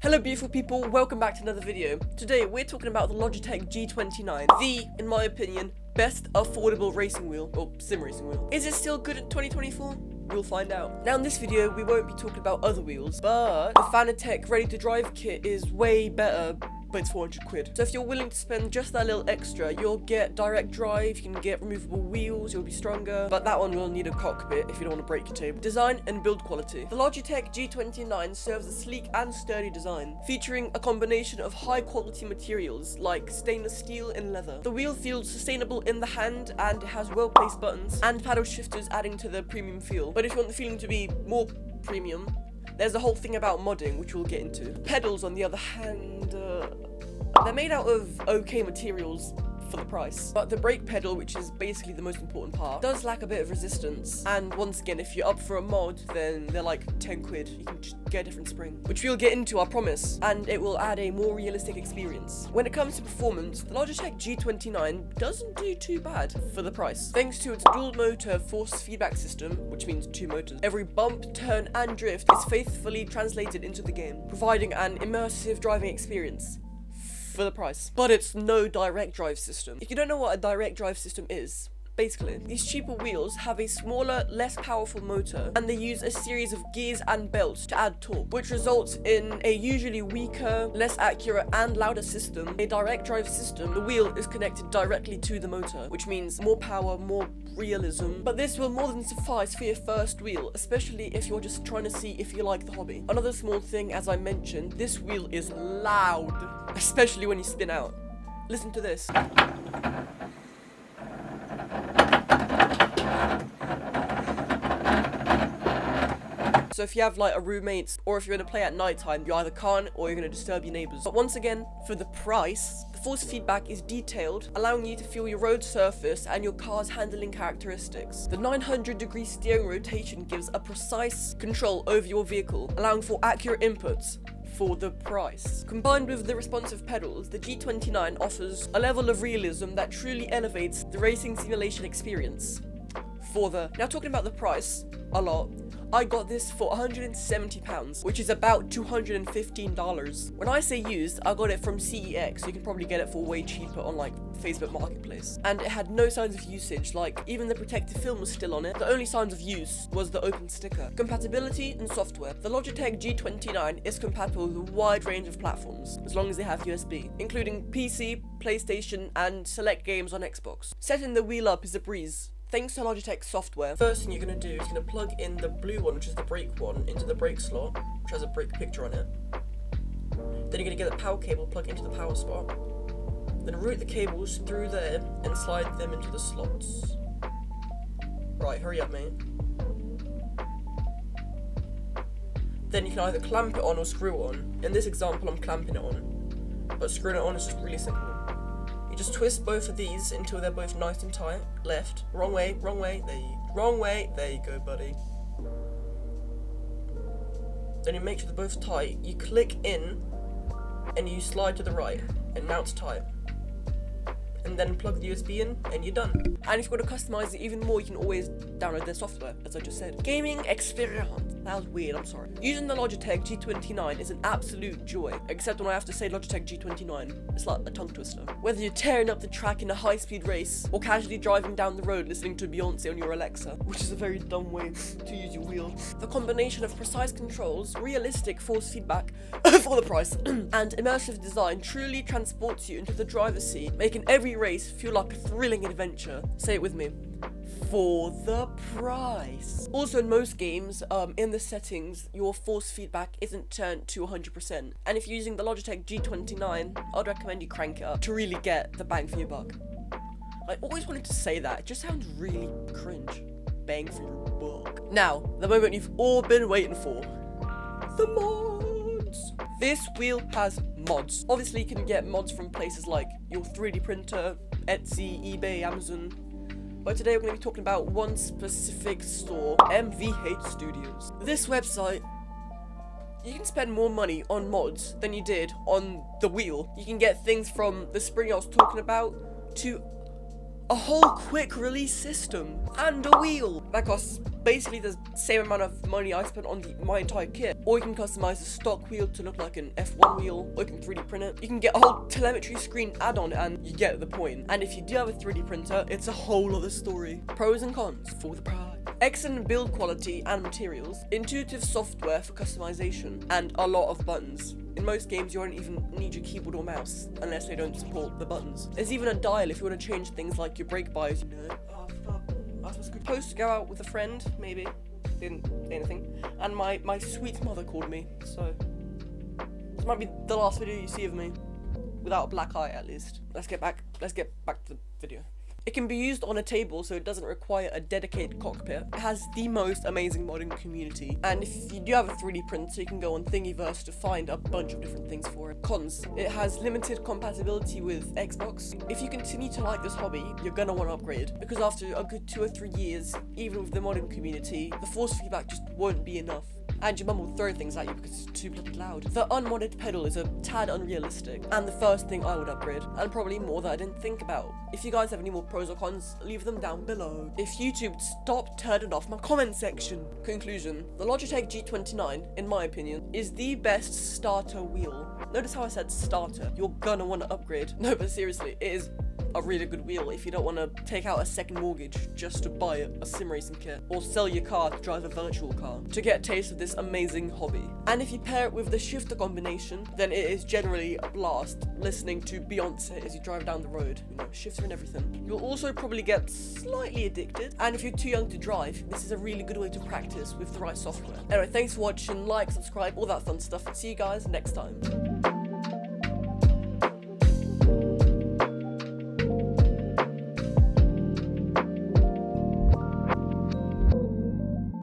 Hello beautiful people, welcome back to another video. Today we're talking about the Logitech G29, the, in my opinion, best affordable racing wheel, or sim racing wheel. Is it still good in 2024? We'll find out. Now in this video we won't be talking about other wheels, but the Fanatec Ready to Drive kit is way better, but it's 400 quid. So if you're willing to spend just that little extra, you'll get direct drive, you can get removable wheels, you'll be stronger, but that one will need a cockpit if you don't want to break your table. Design and build quality. The Logitech G29 serves a sleek and sturdy design, featuring a combination of high quality materials like stainless steel and leather. The wheel feels sustainable in the hand and it has well placed buttons and paddle shifters adding to the premium feel. But if you want the feeling to be more premium, there's a whole thing about modding, which we'll get into. Pedals, on the other hand, they're made out of okay materials for the price, but the brake pedal, which is basically the most important part, does lack a bit of resistance. And once again, if you're up for a mod, then they're like 10 quid. You can just get a different spring, which we'll get into, I promise, and it will add a more realistic experience. When it comes to performance, the Logitech G29 doesn't do too bad for the price, thanks to its dual motor force feedback system, which means 2 motors. Every bump, turn, and drift is faithfully translated into the game, providing an immersive driving experience for the price. But it's no direct drive system. If you don't know what a direct drive system is, basically, these cheaper wheels have a smaller, less powerful motor, and they use a series of gears and belts to add torque, which results in a usually weaker, less accurate, and louder system. A direct drive system, the wheel is connected directly to the motor, which means more power, more realism. But this will more than suffice for your first wheel, especially if you're just trying to see if you like the hobby. Another small thing, as I mentioned, this wheel is loud, especially when you spin out. Listen to this. So if you have like a roommate, or if you're going to play at nighttime, you either can't or you're going to disturb your neighbors. But once again, for the price, the force feedback is detailed, allowing you to feel your road surface and your car's handling characteristics. The 900-degree steering rotation gives a precise control over your vehicle, allowing for accurate inputs for the price. Combined with the responsive pedals, the G29 offers a level of realism that truly elevates the racing simulation experience. Now talking about the price, a lot, I got this for £170, which is about $215. When I say used, I got it from CEX, so you can probably get it for way cheaper on like Facebook Marketplace. And it had no signs of usage, like even the protective film was still on it. The only signs of use was the open sticker. Compatibility and software. The Logitech G29 is compatible with a wide range of platforms, as long as they have USB, including PC, PlayStation, and select games on Xbox. Setting the wheel up is a breeze, thanks to Logitech software. First thing you're going to do is you're going to plug in the blue one, which is the brake one, into the brake slot, which has a brake picture on it. Then you're going to get the power cable, plug into the power spot. Then route the cables through there and slide them into the slots. Right, hurry up, mate. Then you can either clamp it on or screw it on. In this example, I'm clamping it on, but screwing it on is just really simple. You just twist both of these until they're both nice and tight. Left, wrong way, wrong way, there you go, buddy. Then you make sure they're both tight. You click in and you slide to the right, and now it's tight. And then plug the USB in and you're done. And if you want to customize it even more, you can always download their software, as I just said. Gaming experience. That was weird, I'm sorry. Using the Logitech G29 is an absolute joy, except when I have to say Logitech G29. It's like a tongue twister. Whether you're tearing up the track in a high-speed race, or casually driving down the road listening to Beyonce on your Alexa, which is a very dumb way to use your wheel. The combination of precise controls, realistic force feedback for the price, and immersive design truly transports you into the driver's seat, making every race feel like a thrilling adventure. Say it with me. For the price. Also, in most games, in the settings, your force feedback isn't turned to 100%. And if you're using the Logitech G29, I'd recommend you crank it up to really get the bang for your buck. I always wanted to say that, it just sounds really cringe. Bang for your buck. Now, the moment you've all been waiting for. The mods. This wheel has mods. Obviously, you can get mods from places like your 3D printer, Etsy, eBay, Amazon. But today we're going to be talking about one specific store, MVH Studios. This website, you can spend more money on mods than you did on the wheel. You can get things from the spring I was talking about to a whole quick release system and a wheel that costs basically the same amount of money I spent on my entire kit. Or you can customize a stock wheel to look like an F1 wheel, or you can 3D print it. You can get a whole telemetry screen add-on, and you get the point. And if you do have a 3D printer, it's a whole other story. Pros and cons for the prize. Excellent build quality and materials, intuitive software for customization, and a lot of buttons. In most games, you don't even need your keyboard or mouse, unless they don't support the buttons. There's even a dial if you want to change things like your brake bias, you know. I was supposed to go out with a friend, maybe. Didn't say anything. And my sweet mother called me, so this might be the last video you see of me. Without a black eye, at least. Let's get back to the video. It can be used on a table, so it doesn't require a dedicated cockpit. It has the most amazing modding community, and if you do have a 3D printer, you can go on Thingiverse to find a bunch of different things for it. Cons: it has limited compatibility with Xbox. If you continue to like this hobby, you're gonna want to upgrade, because after a good 2 or 3 years, even with the modding community, the force feedback just won't be enough. And your mum will throw things at you because it's too bloody loud. The unmodded pedal is a tad unrealistic, and the first thing I would upgrade, and probably more that I didn't think about. If you guys have any more pros or cons, leave them down below. If YouTube stopped turning off my comment section. Conclusion: the Logitech G29, in my opinion, is the best starter wheel. Notice how I said starter. You're gonna want to upgrade. No, but seriously, it is a really good wheel if you don't want to take out a second mortgage just to buy a sim racing kit, or sell your car to drive a virtual car to get a taste of this amazing hobby. And if you pair it with the shifter combination, then it is generally a blast listening to Beyonce as you drive down the road. You know, shifter and everything. You'll also probably get slightly addicted, and if you're too young to drive, this is a really good way to practice with the right software. Anyway, thanks for watching, like, subscribe, all that fun stuff, and see you guys next time.